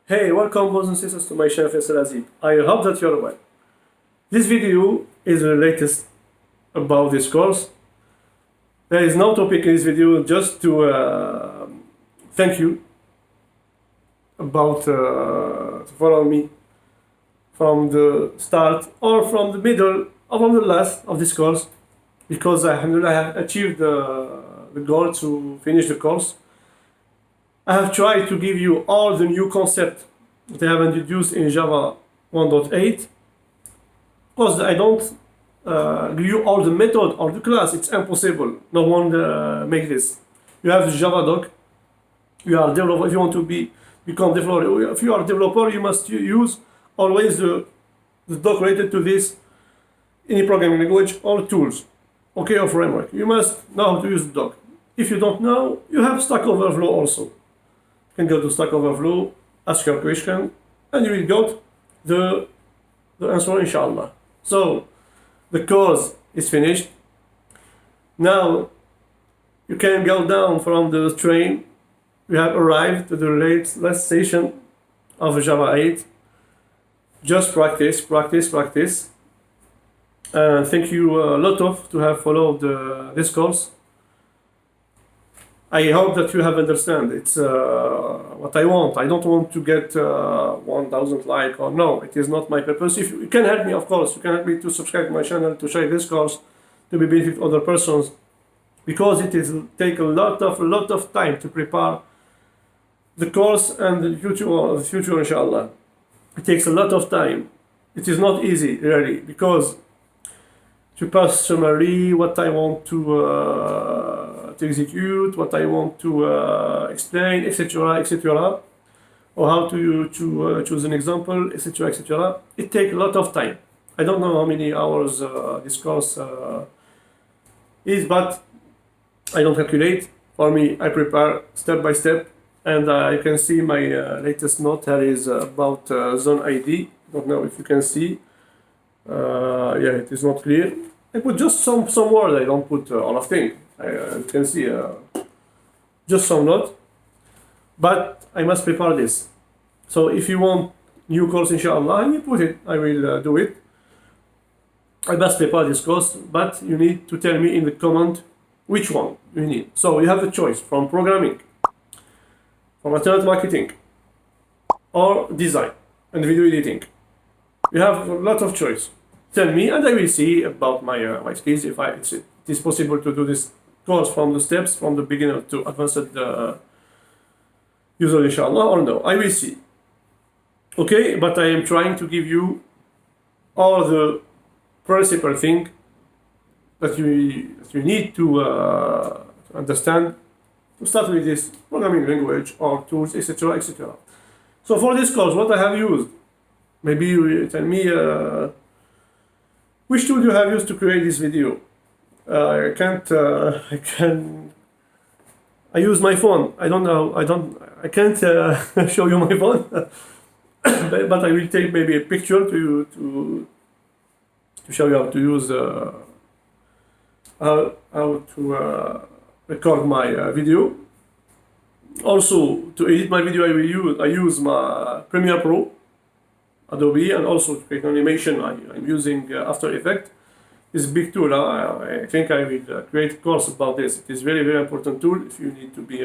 Hey, welcome brothers and sisters to my channel Faisal Azib. I hope that you're well. This video is the latest about this course. There is no topic in this video, just to thank you about to follow me from the start or from the middle or from the last of this course, because alhamdulillah, I have achieved the goal to finish the course. I have tried to give you all the new concepts that I have introduced in Java 1.8. Of course, I don't give you all the method or the class. It's impossible. No one make this. You have the Java doc. You are a developer. If you want to become developer, if you are a developer, you must use always the doc related to this, any programming language or tools, okay, or framework. You must know how to use the doc. If you don't know, you have Stack Overflow also. You can go to Stack Overflow, ask your question, and you will get the answer, inshallah. So the course is finished. Now you can go down from the train. We have arrived to the last station of Java 8. Just practice. Thank you a lot to have followed this course. I hope that you have understand. It's what I want. I don't want to get 1,000 likes or no. It is not my purpose. If you can help me, of course, you can help me to subscribe to my channel, to share this course, to be benefit other persons, because it is take a lot of time to prepare the course and the future, inshallah. It takes a lot of time. It is not easy, really, because to pass summary what I want to execute, what I want to explain, etc., or how to choose an example, etc. It takes a lot of time. I don't know how many hours this course is, but I don't calculate. For me, I prepare step by step, and you can see my latest note here is about zone ID. Don't know if you can see. Yeah, it is not clear. I put just some words. I don't put all of things. You can see just some note. But I must prepare this. So if you want new course, inshallah, I will put it. I will do it. I must prepare this course, but you need to tell me in the comment which one you need. So you have the choice from programming, from internet marketing, or design and video editing. You have a lot of choice. Tell me, and I will see about my skills if it is possible to do this course from the steps from the beginner to advanced user, inshallah, or no. I will see. Okay, but I am trying to give you all the principal thing that you need to understand to start with this programming language or tools, etc. So for this course, what I have used, maybe you tell me which tool you have used to create this video. I use my phone. I don't know. I can't show you my phone, but I will take maybe a picture to show you how to use how to record my video. Also, to edit my video, I use my Premiere Pro, Adobe, and also to create animation, I'm using After Effects. It's a big tool. I think I will create a course about this. It is very important tool if you need to be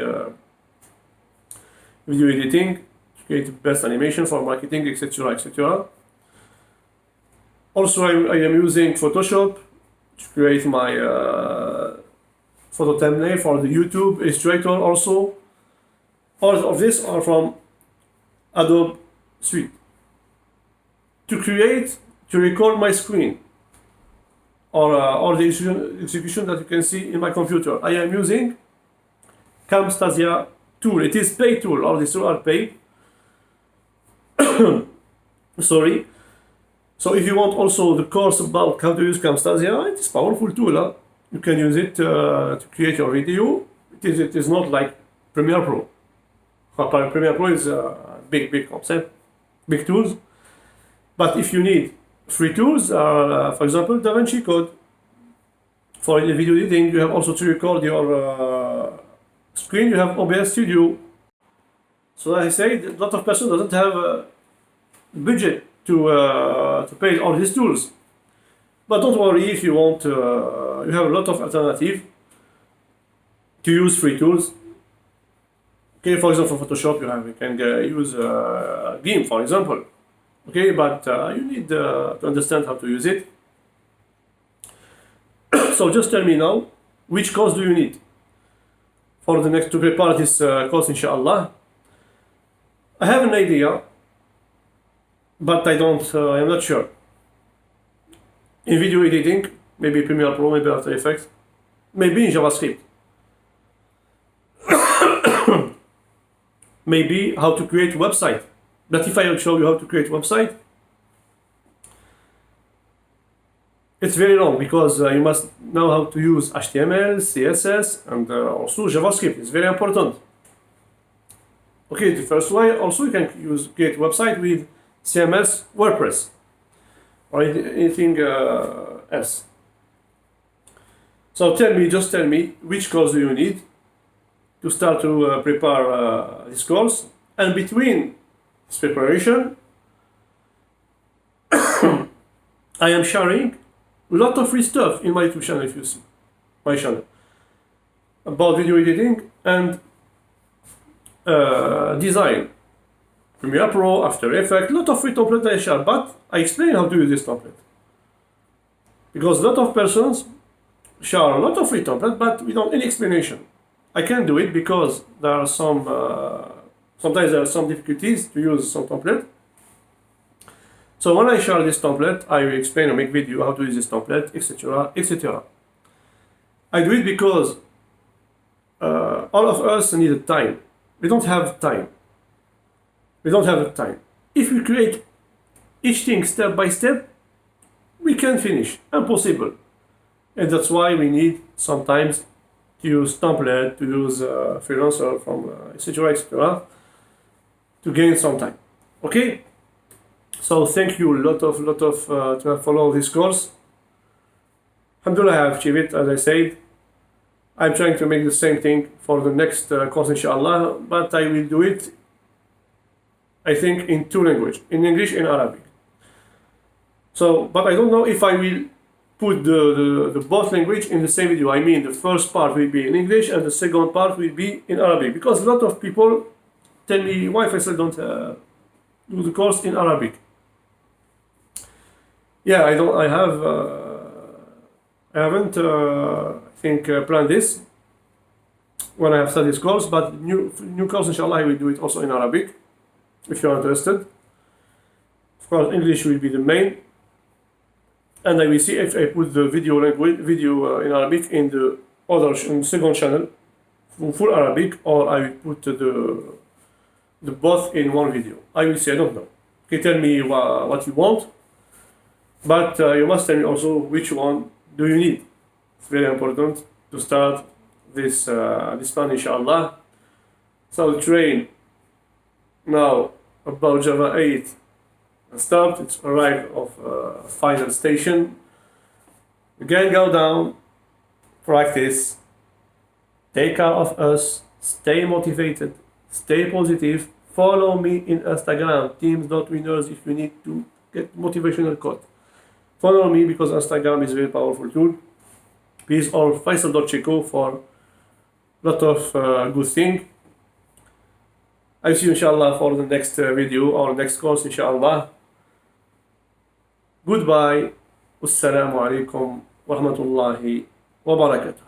video editing, to create the best animation for marketing, etc. Also, I am using Photoshop to create my photo thumbnail for the YouTube, Illustrator also. All of this are from Adobe Suite. To record my screen or the execution that you can see in my computer, I am using Camtasia tool. It is paid tool. All these tools are paid. Sorry. So if you want also the course about how to use Camtasia, it is powerful tool. You can use it to create your video. It is not like Premiere Pro. Premiere Pro is a big concept, big tools. But if you need free tools, for example, DaVinci Code, for the video editing, you have also to record your screen. You have OBS Studio, So as I said, a lot of person doesn't have a budget to pay all these tools. But don't worry if you want. You have a lot of alternative to use free tools. Okay, for example, for Photoshop, you can use GIMP, for example. Okay, but you need to understand how to use it. So just tell me now, which course do you need for the next to prepare this course, inshallah? I have an idea, but I'm not sure. In video editing, maybe Premiere Pro, maybe After Effects, maybe in JavaScript. Maybe how to create a website. But if I will show you how to create a website, it's very long because you must know how to use HTML, CSS, and also JavaScript. It's very important. Okay, the first way, also you can create a website with CMS, WordPress, or anything else. So just tell me which course do you need to start to prepare this course, and between this preparation, I am sharing a lot of free stuff in my YouTube channel, if you see my channel, about video editing and design, Premiere Pro, After Effects, a lot of free templates I share, but I explain how to use this template. Because a lot of persons share a lot of free templates, but without any explanation. I can't do it because there are sometimes there are some difficulties to use some template. So when I share this template, I will explain or make video how to use this template, etc., etc. I do it because all of us need time. We don't have time. We don't have the time. If we create each thing step by step, we can't finish. Impossible. And that's why we need sometimes to use template, to use freelancer from etc., etc., to gain some time. Okay. So thank you a lot of to have followed this course. Alhamdulillah, I have achieved it, as I said. I'm trying to make the same thing for the next course, inshallah, but I will do it, I think, in two languages, in English and Arabic. So, but I don't know if I will put the both language in the same video. I mean, the first part will be in English and the second part will be in Arabic, because a lot of people tell me, why Faisal don't do the course in Arabic? Yeah, I haven't planned this when I have started this course, but new course, inshallah, I will do it also in Arabic, if you are interested. Of course, English will be the main, and I will see if I put the video in Arabic in the second channel, full Arabic, or I will put the both in one video. I will see, I don't know. Okay, tell me what you want, but you must tell me also which one do you need. It's very important to start this plan, inshallah. So the train now about Java 8 stopped. It's arrived of final station. Again, go down, practice, take care of us, stay motivated, stay positive. Follow me in Instagram, teams.winners, if you need to get motivational code. Follow me because Instagram is a very powerful tool. Please, or Faisal.Checo for a lot of good things. I'll see you, inshallah, for the next video or next course, inshallah. Goodbye. Wassalamu alaikum wa rahmatullahi wa barakatuh.